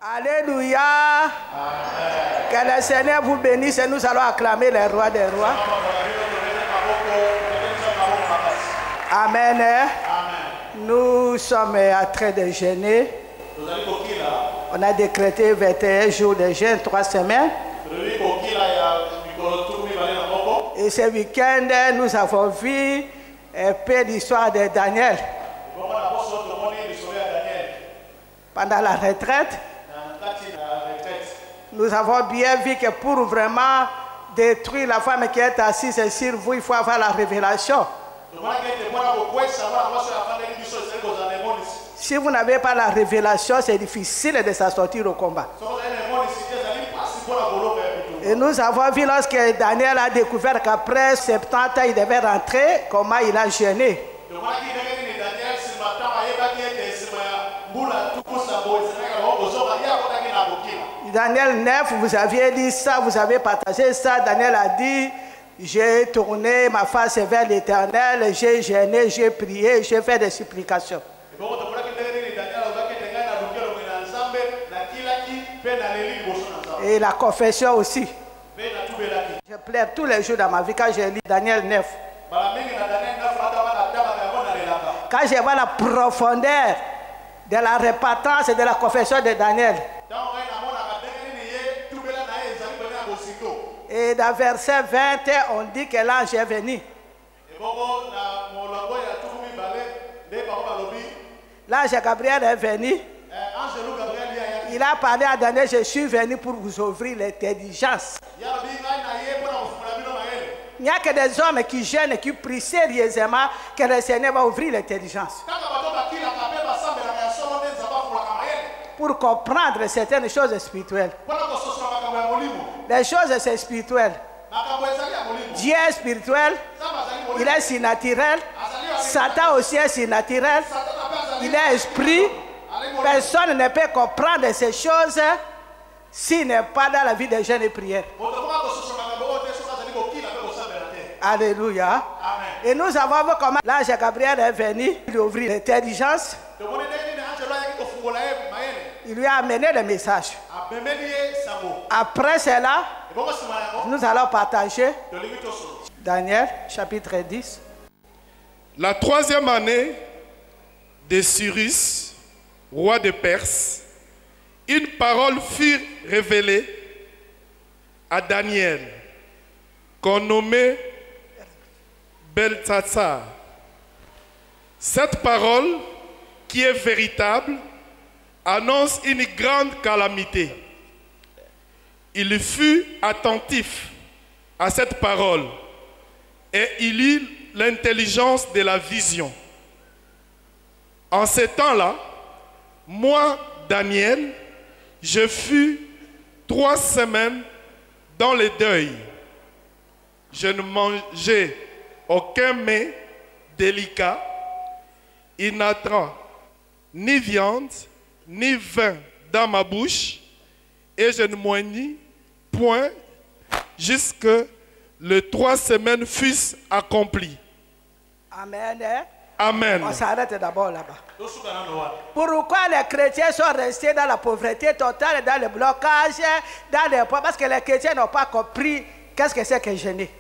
Alléluia. Amen. Que le Seigneur vous bénisse et nous allons acclamer les rois des rois. Amen. Amen. Nous sommes en train de jeûner. On a décrété 21 jours de jeûne, 3 semaines. Et ce week-end, nous avons vu un peu l'histoire de Daniel. Pendant la retraite, nous avons bien vu que pour vraiment détruire la femme qui est assise sur vous, il faut avoir la révélation. Si vous n'avez pas la révélation, c'est difficile de s'en sortir au combat. Et nous avons vu lorsque Daniel a découvert qu'après 70 ans, il devait rentrer, comment il a jeûné. Daniel 9, vous aviez dit ça, vous avez partagé ça. Daniel a dit, j'ai tourné ma face vers l'Éternel, j'ai jeûné, j'ai prié, j'ai fait des supplications. Et la confession aussi. Je pleure tous les jours dans ma vie quand je lis Daniel 9. Quand je vois la profondeur de la repentance et de la confession de Daniel. Et dans verset 20, on dit que l'ange est venu. L'ange Gabriel est venu. Il a parlé à Daniel, je suis venu pour vous ouvrir l'intelligence. Il n'y a que des hommes qui jeûnent et qui prient sérieusement que le Seigneur va ouvrir l'intelligence. Pour comprendre certaines choses spirituelles. Les choses c'est spirituel. Dieu est spirituel. Il est surnaturel. Satan aussi est surnaturel. Il est esprit. Personne ne peut comprendre ces choses s'il n'est pas dans la vie de jeûne et prière. Alléluia. Amen. Et nous avons vu comment l'ange Gabriel est venu lui ouvrir l'intelligence. Il lui a amené le message. Après cela, nous allons partager Daniel chapitre 10. La 3e année de Cyrus, roi de Perse, une parole fut révélée à Daniel, qu'on nommait Beltsatsar. Cette parole, qui est véritable, annonce une grande calamité. Il fut attentif à cette parole et il eut l'intelligence de la vision. En ce temps-là, moi, Daniel, je fus 3 semaines dans le deuil. Je ne mangeais aucun mets délicat. Il n'entra ni viande, ni vin dans ma bouche, et je ne moignis point jusque les 3 semaines fussent accomplies. Amen. Amen. On s'arrête d'abord là-bas. Pourquoi les chrétiens sont restés dans la pauvreté totale, dans le blocage, dans les poids? Parce que les chrétiens n'ont pas compris qu'est-ce que c'est que jeûner.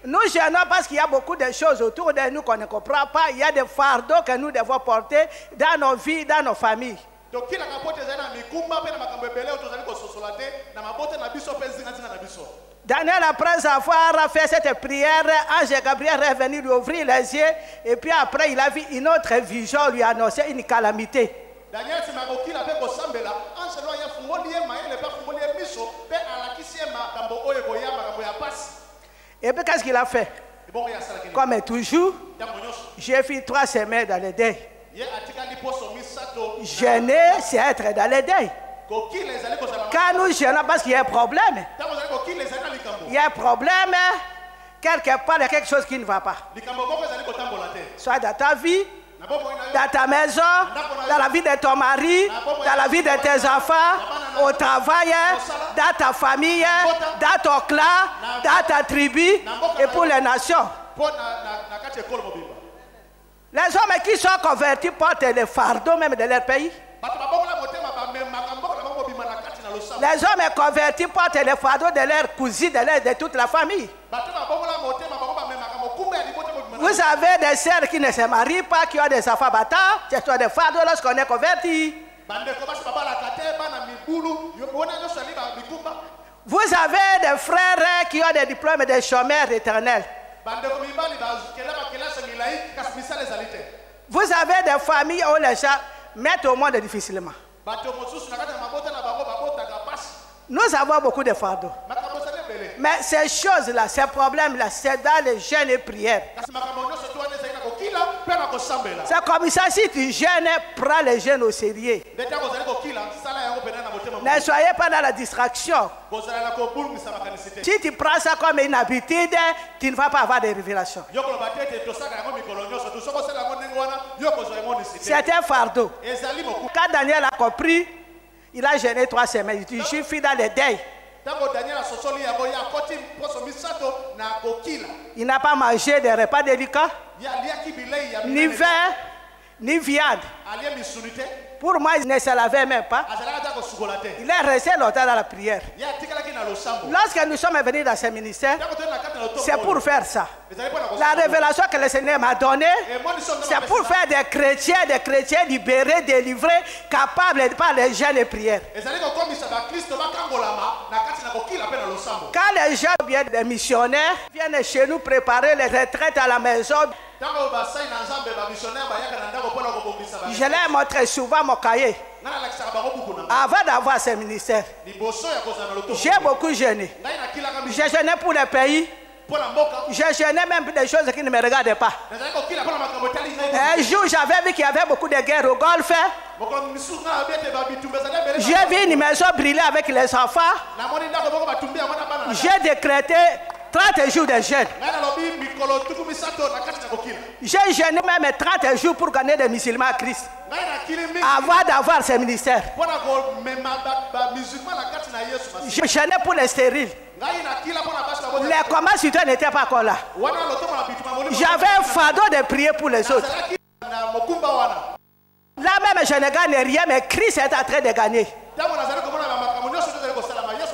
Nous jeûnons parce qu'il y a beaucoup de choses autour de nous qu'on ne comprend pas. Il y a des fardeaux que nous devons porter dans nos vies, dans nos familles. Daniel, après avoir fait cette prière, ange Gabriel est venu lui ouvrir les yeux. Et puis après, il a vu une autre vision lui annoncer une calamité. Et puis qu'est-ce qu'il a fait? Comme toujours, j'ai fait 3 semaines dans le deuil. Jeûner, c'est être dans le deuil. Quand nous jeûnons, parce qu'il y a un problème. Il y a un problème, quelque part, il y a quelque chose qui ne va pas. Soit dans ta vie, dans ta maison, dans la vie de ton mari, dans la vie de tes enfants, au travail, dans ta famille, dans ton clan, dans ta tribu et pour les nations. Les hommes qui sont convertis portent les fardeaux même de leur pays. Les hommes convertis portent les fardeaux de leurs cousines, de toute la famille. Vous avez des sœurs qui ne se marient pas, qui ont des enfants bâtards, ce sont des fardeaux lorsqu'on est converti. Vous avez des frères qui ont des diplômes de chômeurs éternels. Vous avez des familles où les gens mettent au monde difficilement. Nous avons beaucoup de fardeaux. Mais ces choses-là, ces problèmes-là, c'est dans les jeûnes et prières. C'est comme ça, si tu jeûnes, prends les jeûnes au sérieux. Ne soyez pas dans la distraction. Si tu prends ça comme une habitude, tu ne vas pas avoir de révélations. C'est un fardeau. Quand Daniel a compris, il a jeûné 3 semaines. Il suffit dans les deuils. Il n'a pas mangé des repas délicats, ni vin, ni viande. Pour moi, il ne se lavait même pas. Il est resté longtemps dans la prière. Lorsque nous sommes venus dans ce ministère, c'est pour faire ça. La révélation que le Seigneur m'a donnée, c'est pour faire des chrétiens libérés, délivrés, capables par les jeûnes et prières. Quand les gens viennent, des missionnaires, viennent chez nous préparer les retraites à la maison, je leur montre souvent mon cahier. Avant d'avoir ce ministère, j'ai beaucoup jeûné. J'ai jeûné pour le pays. J'ai jeûné même des choses qui ne me regardaient pas. Un jour, j'avais vu qu'il y avait beaucoup de guerres au Golfe. J'ai vu une maison brûler avec les enfants. J'ai décrété 30 jours de jeûne. J'ai jeûné même 30 jours pour gagner des musulmans à Christ. Avant d'avoir ce ministère. J'ai jeûné pour les stériles. Les combats citoyens n'étaient pas encore là. J'avais un fardeau de prier pour les autres. Là même je ne gagne rien, mais Christ est en train de gagner.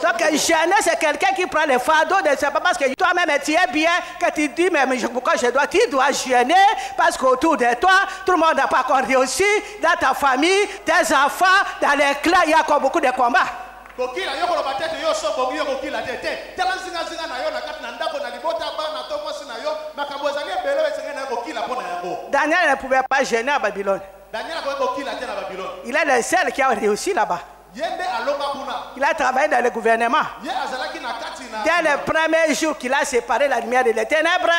Donc jeûner, c'est quelqu'un qui prend le fardeau de ça, parce que toi-même tu es bien, que tu dis mais pourquoi tu dois jeûner, parce qu'autour de toi, tout le monde n'a pas encore réussi, dans ta famille, tes enfants, dans les clans, il y a encore beaucoup de combats. Daniel ne pouvait pas jeûner à Babylone. Il est le seul qui a réussi là-bas. Il a travaillé dans le gouvernement. Dès le premier jour qu'il a séparé la lumière de les ténèbres,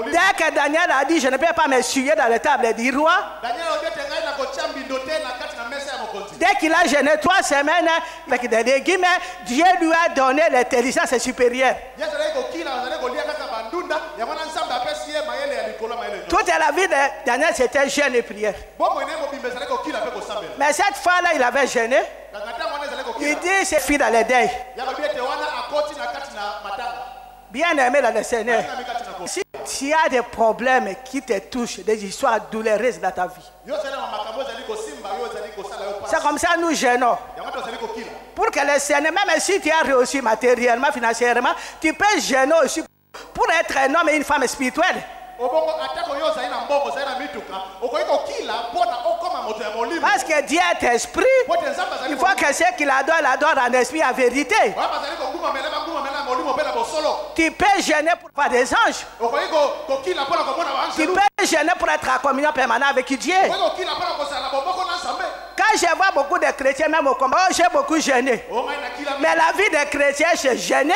dès que Daniel a dit je ne peux pas m'essuyer dans la table du roi, dès qu'il a jeûné 3 semaines avec des légumes, Dieu lui a donné l'intelligence supérieure. Toute la vie de Daniel c'était jeûne et prière. Mais cette fois-là, il avait jeûné. Il dit c'est fini dans les deuils. Bien aimé dans le Seigneur. Si tu as des problèmes qui te touchent, des histoires douloureuses dans ta vie, c'est comme ça nous jeûnons. Pour que le Seigneur, même si tu as réussi matériellement, financièrement, tu peux jeûner aussi pour être un homme et une femme spirituelle. Parce que Dieu est esprit, il faut que ce qu'il adore en esprit en vérité. Tu peux jeûner pour voir des anges. Tu peux jeûner pour être en communion permanente avec Dieu. Quand je vois beaucoup de chrétiens, même au combat, j'ai beaucoup jeûné. Mais la vie des chrétiens, c'est jeûner,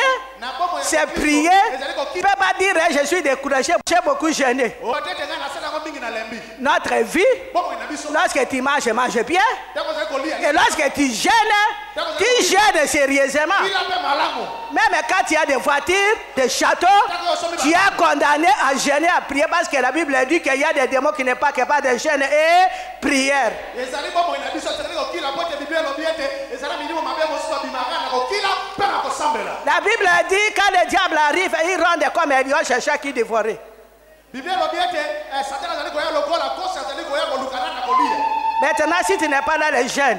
c'est prier. Tu ne peux pas dire je suis découragé, j'ai beaucoup jeûné. Notre vie, lorsque tu manges, mange bien. Et lorsque tu jeûnes sérieusement. Même quand tu as des voitures, des châteaux, tu es condamné à jeûner, à prier, parce que la Bible dit qu'il y a des démons qui n'est pas capables de jeûner et prière. La Bible dit quand le diable arrive, il ronde comme un lion cherchant qui dévorer. Maintenant, si tu n'es pas dans les jeunes,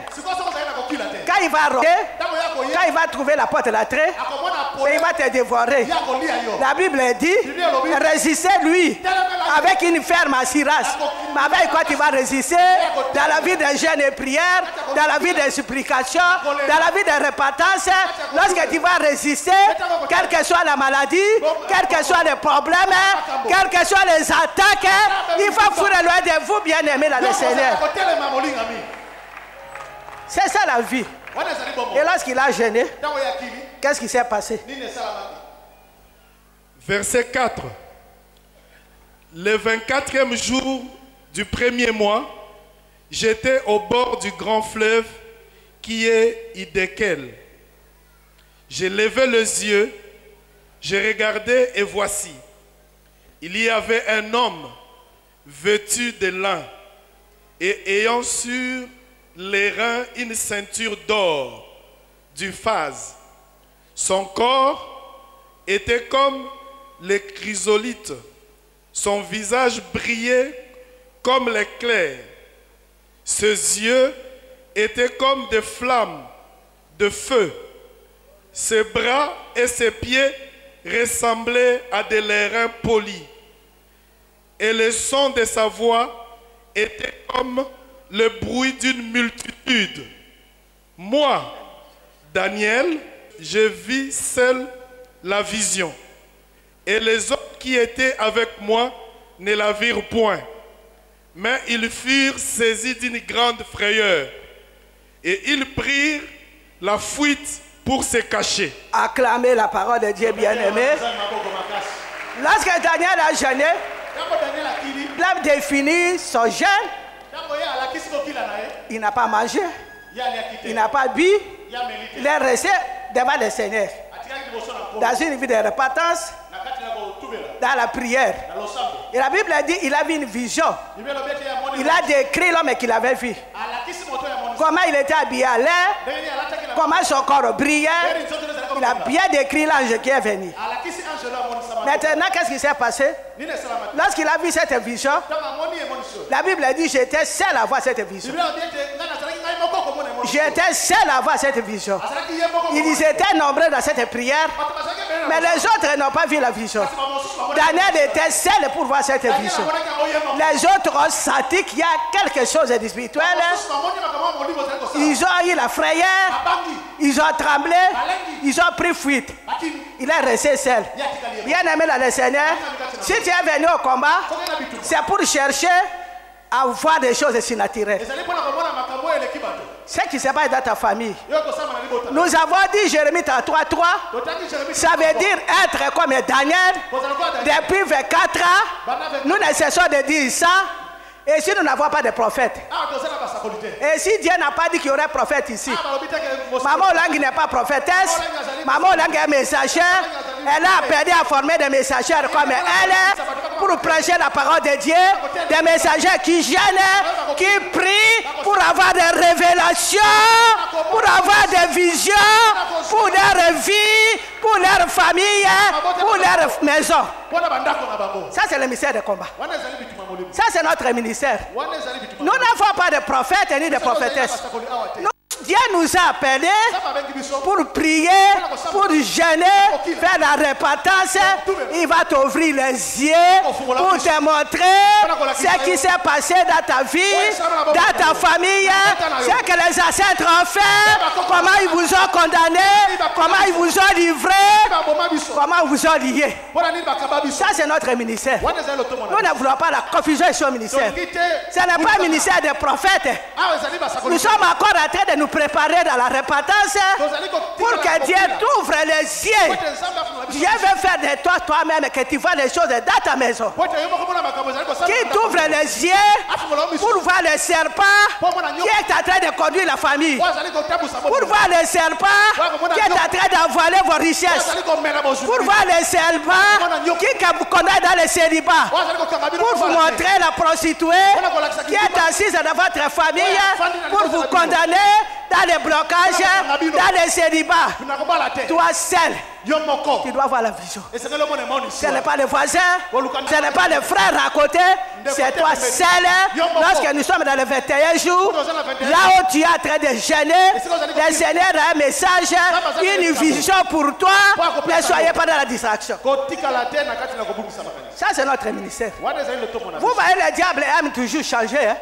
quand il va rentrer, quand il va trouver la porte de l'entrée, il va te dévorer. La Bible dit, résistez-lui avec une ferme assurance. Mais avec quoi tu vas résister? Dans la vie des jeûnes et prières, dans la vie des supplications, dans la vie des repentance, lorsque tu vas résister, quelle que soit la maladie, quels que soient les problèmes, quelles que soient les attaques, il faut fuir loin de vous, bien-aimés dans le Seigneur. C'est ça la vie. Et lorsqu'il a gêné, qu'est-ce qui s'est passé? Verset 4. Le 24e jour du premier mois, j'étais au bord du grand fleuve qui est Hiddekel. J'ai levé les yeux, j'ai regardé et voici, il y avait un homme vêtu de lin et ayant sur les reins une ceinture d'or du phase. Son corps était comme les chrysolites. Son visage brillait comme l'éclair. Ses yeux étaient comme des flammes de feu. Ses bras et ses pieds ressemblaient à des lérins polis. Et le son de sa voix était comme le bruit d'une multitude. Moi, Daniel, je vis seul la vision. Et les autres qui étaient avec moi ne la virent point. Mais ils furent saisis d'une grande frayeur. Et ils prirent la fuite pour se cacher. Acclamez la parole de Dieu, bien-aimé. Lorsque Daniel a jeûné, il a défini son jeûne. Il n'a pas mangé, il n'a pas bu, il est resté devant le Seigneur. Dans une vie de repentance, dans la prière. Et la Bible dit qu'il avait une vision. Il a décrit l'homme qu'il avait vu. Comment il était habillé à l'air, comment son corps brillait. Il a bien décrit l'ange qui est venu. Maintenant, qu'est-ce qui s'est passé? Lorsqu'il a vu cette vision, la Bible dit j'étais seul à voir cette vision. J'étais seul à voir cette vision. Ils étaient nombreux dans cette prière, mais les autres n'ont pas vu la vision. Daniel était seul pour voir cette vision. Les autres ont senti qu'il y a quelque chose de spirituel. Ils ont eu la frayeur, ils ont tremblé, ils ont pris fuite. Il est resté seul. Bien aimé dans le Seigneur, si tu es venu au combat, c'est pour chercher à voir des choses surnaturelles. Ce qui se passe dans ta famille. Nous avons dit Jérémie 33:3. Ça veut dire être comme Daniel. Depuis 24 ans, nous ne cessons de dire ça. Et si nous n'avons pas de prophète, et si Dieu n'a pas dit qu'il y aurait prophète ici, Maman Olang n'est pas prophétesse, Maman Olang est messagère, elle a appelé à former des messagères comme elle pour prêcher la parole de Dieu, des messagers qui gênent, qui prient pour avoir des révélations, pour avoir des visions, pour leur vie, pour leur famille, pour leur maison. Ça c'est le ministère de combat. Ça c'est notre ministère. Nous n'avons pas de prophètes ni de prophétesses. Dieu nous a appelés pour prier, pour jeûner, faire la repentance. Il va t'ouvrir les yeux pour te montrer ce qui s'est passé dans ta vie, dans ta famille, ce que les ancêtres ont fait, comment ils vous ont condamné, comment ils vous ont livré, comment ils vous ont lié. Ça c'est notre ministère. Nous ne voulons pas la confusion sur le ministère. Ce n'est pas un ministère de prophètes. Nous sommes encore en train de nous préparer dans la repentance pour que Dieu t'ouvre les yeux. Dieu veut faire de toi toi-même que tu vois les choses dans ta maison. Qui t'ouvre les yeux pour voir les serpents qui est en train de conduire la famille. Pour voir les serpents qui est en train d'envoler vos richesses. Pour voir les serpents qui vous connaissent dans le célibat. Pour vous montrer la prostituée qui est assise dans votre famille. Pour vous condamner dans les blocages, dans les célibats. Toi seul, tu dois avoir la vision. Ce n'est pas les voisins, ce n'est pas les frères à côté, c'est toi seul. Lorsque nous sommes dans les 21 jours, là où tu es en train de gêner, le Seigneur a un message, une vision pour toi. Ne soyez pas dans la distraction. Ça, c'est notre ministère. Vous voyez, le diable aime toujours changer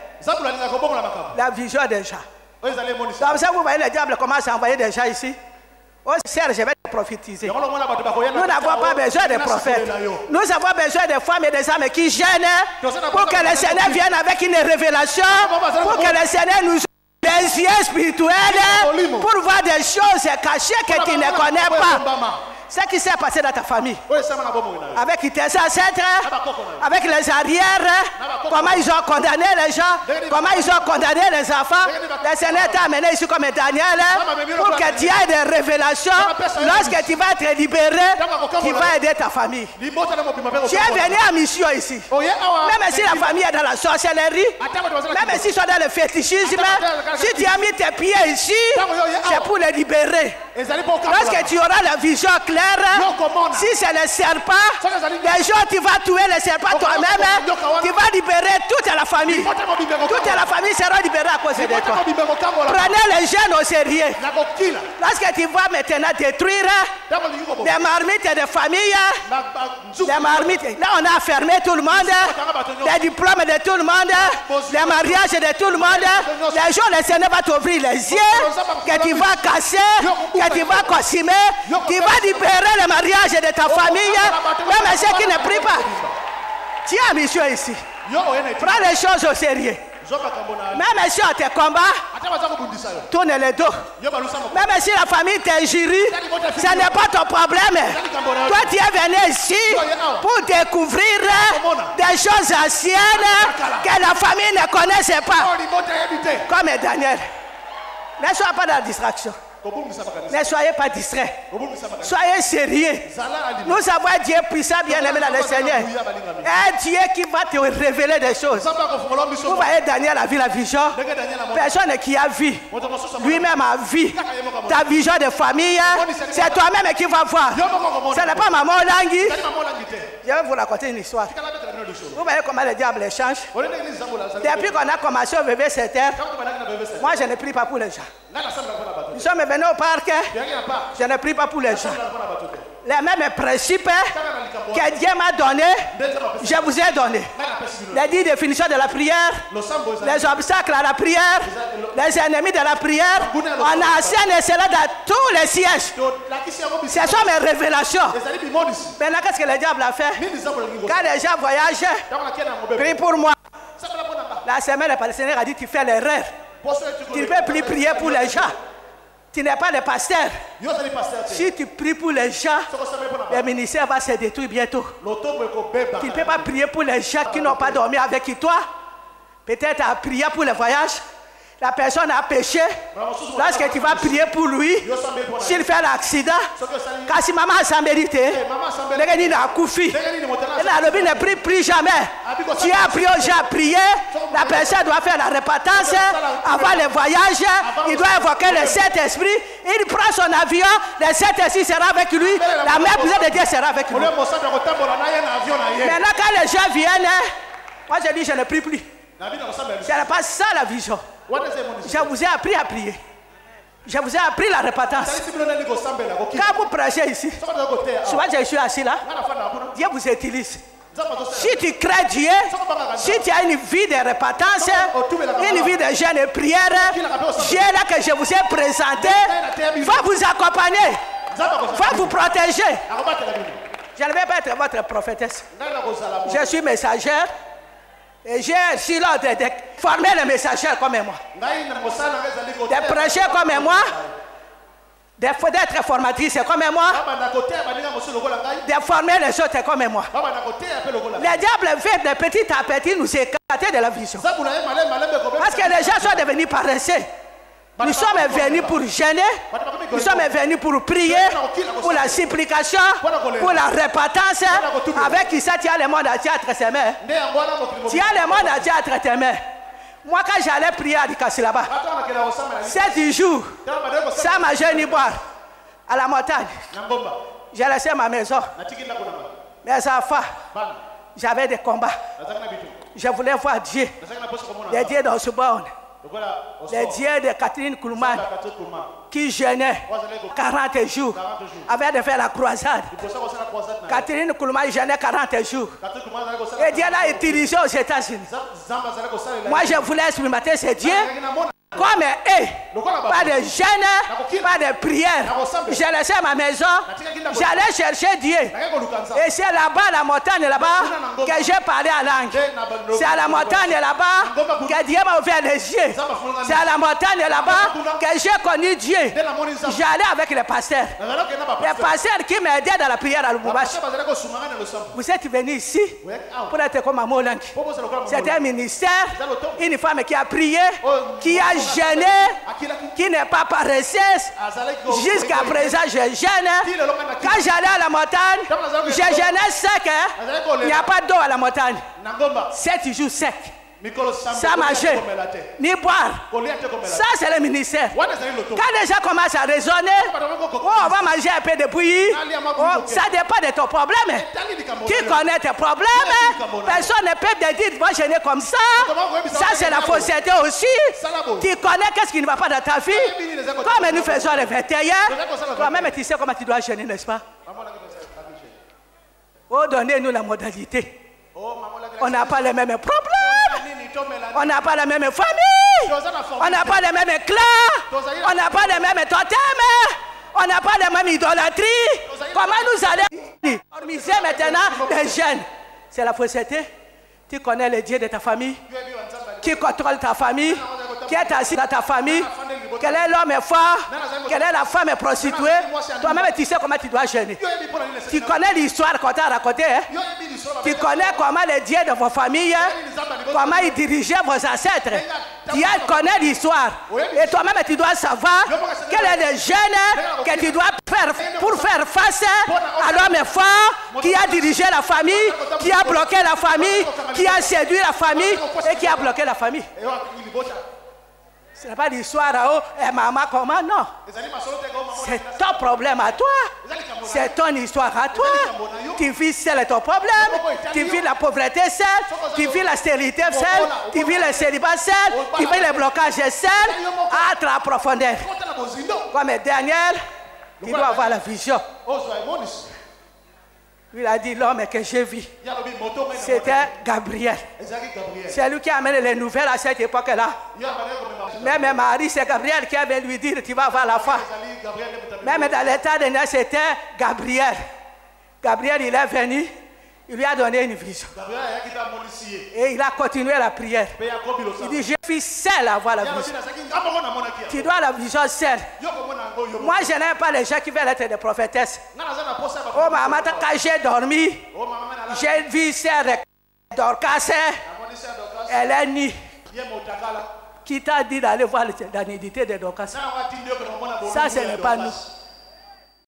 la vision des gens. Comme ça, vous voyez, le diable commence à envoyer des gens ici. Oh, Serge, je vais te prophétiser. Nous n'avons pas besoin de prophètes. Nous avons besoin de femmes et des hommes qui gênent pour que le Seigneur vienne avec une révélation, pour que le Seigneur nous ouvre les yeux spirituels, pour voir des choses cachées que tu ne connais pas. Ce qui s'est passé dans ta famille, avec tes ancêtres, avec les arrières, comment ils ont condamné les gens, comment ils ont condamné les enfants. Le Seigneur t'a amené ici comme Daniel pour que tu aies des révélations. Lorsque tu vas être libéré, tu vas aider ta famille. Tu es venu en mission ici. Même si la famille est dans la sorcellerie, même s'ils sont dans le fétichisme, si tu as mis tes pieds ici, c'est pour les libérer. Lorsque tu auras la vision claire, si c'est le serpent, les gens, tu vas tuer le serpent toi-même, tu vas libérer toute la famille. Toute la famille sera libérée à cause de toi. Prenez les jeunes au sérieux. Lorsque tu vas maintenant détruire des marmites de famille, des marmites, là on a fermé tout le monde, les diplômes de tout le monde, les mariages de tout le monde. Les jours, le Seigneur va t'ouvrir les yeux, que tu vas casser, que tu vas consumer, tu vas libérer le mariage de ta famille, même ceux qui ne prient pas. Tu as mission ici. Prends les choses au sérieux. Même si on te combat, tourne le dos. Même si la famille t'injurie, ce n'est pas ton problème. Toi, tu es venu ici pour découvrir des choses anciennes que la famille ne connaissait pas. Comme Daniel. Ne sois pas dans la distraction. Ne soyez pas distraits. Soyez sérieux. Nous avons un Dieu puissant, bien-aimé dans le Seigneur. Un Dieu qui va te révéler des choses. Vous voyez, Daniel a vu la vision. Personne qui a vu. Lui-même a vu. Ta vision de famille, c'est toi-même qui vas voir. Ce n'est pas maman Langui. Je vais vous raconter une histoire. Vous voyez comment le diable change. Depuis qu'on a commencé au bébé 7 heures, moi je ne prie pas pour les gens. Nous sommes venus au parc, je ne prie pas pour les gens. Les mêmes principes que Dieu m'a donné, je vous ai donné. Les 10 définitions de la prière, les obstacles à la prière, les ennemis de la prière, on enseigne cela dans tous les sièges. Ce sont mes révélations. Maintenant, qu'est-ce que le diable a fait? Quand les gens voyagent, prie pour moi. La semaine, le Palestinien a dit, tu fais l'erreur. Tu ne peux plus prier pour les gens. Tu n'es pas le pasteur. Si tu pries pour les gens, le ministère va se détruire bientôt. Tu ne peux pas prier pour les gens qui n'ont pas dormi avec toi. Peut-être à prier pour le voyage. La personne a péché. Lorsque tu vas prier pour lui, s'il fait l'accident, quand si maman s'en mérite, il a couffé. Il ne prie plus jamais. Tu as appris aux gens à prier. La personne doit faire la repentance avant le voyage. Il doit évoquer le Saint-Esprit. Il prend son avion. Le Saint-Esprit sera avec lui. La mère de Dieu sera avec lui. Maintenant, quand les gens viennent, moi je dis je ne prie plus. Ce n'est pas ça la vision. Je vous ai appris à prier. Je vous ai appris la repentance. Quand vous prêchez ici, souvent je suis assis là, Dieu vous utilise. Si tu crains Dieu, si tu as une vie de repentance, une vie de jeûne et prière, Dieu là que je vous ai présenté va vous accompagner, va vous protéger. Je ne vais pas être votre prophétesse. Je suis messagère. Et j'ai reçu l'ordre de former les messagers comme moi. De prêcher comme moi. D'être formatrice comme moi. De former les autres comme moi. Le diable fait de petit à petit nous écarter de la vision. Parce que les gens sont devenus paresseux. Nous sommes venus pour gêner, nous sommes venus pour prier, pour la supplication, pour la repentance. Avec ça, tu as le monde entier entre ses mains. Tu as le monde entier entre tes mains. Moi, quand j'allais prier à Dikassi là-bas, 7 jours, sans manger ni boire, à la montagne, j'ai laissé ma maison, mes enfants, j'avais des combats. Je voulais voir Dieu, les dieux dans ce borne, les dieux de Catherine Koulman, qui jeûnait 40 jours, avant de faire la croisade. Catherine Koulman jeûnait 40 jours. Et Dieu l'a utilisé aux États-Unis. Moi, je voulais expérimenter ce Dieu. Comme pas de jeûne, pas de prière. J'ai laissé ma maison, j'allais chercher Dieu. Et c'est là-bas, la montagne là-bas, que j'ai parlé à langue. C'est à la montagne là-bas que Dieu m'a ouvert les yeux. C'est à la montagne là-bas que j'ai connu Dieu. J'allais avec les pasteurs. Les pasteurs qui m'aidaient dans la prière à Lubumbashi. Vous êtes venus ici pour être comme Maman Lang. C'était un ministère, une femme qui a prié, qui a jeûné, qui n'est pas paresseuse. Jusqu'à présent, je jeûne. Quand j'allais à la montagne, je jeûnais sec. Il n'y a pas d'eau à la montagne. 7 jours secs. Sans manger, ni boire. Ça, c'est le ministère. Quand les gens commencent à raisonner, oh, on va manger un peu de bouillie, oh, ça dépend de ton problème. Tu connais tes problèmes. Personne ne peut te dire, moi, jeûner comme ça. Ça, c'est la fausseté aussi. Tu connais qu'est-ce qui ne va pas dans ta vie. Comme nous faisons les 21, toi-même, tu sais comment tu dois jeûner, n'est-ce pas? Oh, donnez-nous la modalité. On n'a pas les mêmes problèmes. On n'a pas la même famille. On n'a pas les mêmes clans. On n'a pas les mêmes totems. On n'a pas les mêmes idolâtries. Comment nous allons organiser maintenant les jeunes? C'est la fausseté. Tu connais les dieux de ta famille. Qui contrôle ta famille. Qui est assis dans ta famille. Quel est l'homme fort. Quelle est la femme prostituée. Toi-même, tu sais comment tu dois jeûner. Tu connais l'histoire qu'on t'a racontée. Hein? Tu connais comment les dieux de vos familles, comment ils dirigeaient vos ancêtres. Tu connais l'histoire. Et toi-même, tu dois savoir quel est le jeûne que tu dois faire pour faire face à l'homme fort qui a dirigé la famille, qui a bloqué la famille, qui a séduit la famille et qui a bloqué la famille. Ce n'est pas l'histoire à haut, et maman comment, non. C'est ton problème à toi. C'est ton histoire à toi. Tu vis seul ton problème. Tu vis la pauvreté seule. Tu vis la stérilité seule. Tu vis le célibat seul. Tu vis le blocage seul. À ta profondeur. Comme Daniel, il doit avoir la vision. Il a dit l'homme que j'ai vu. C'était Gabriel. C'est lui qui a amené les nouvelles à cette époque-là. Même Marie, c'est Gabriel qui avait lui dire tu vas avoir la foi. Même dans l'état de naissance, c'était Gabriel. Gabriel, il est venu. Il lui a donné une vision. Et il a continué la prière. Il dit, je suis seul à avoir la vision. Tu dois la vision seule. Moi, je n'aime pas les gens qui veulent être des prophétesses. Oh, maman, quand j'ai dormi, j'ai vu celle Dorcas. Elle est nue. Qui t'a dit d'aller voir la nudité de Dorcas? Ça, ce n'est pas nous.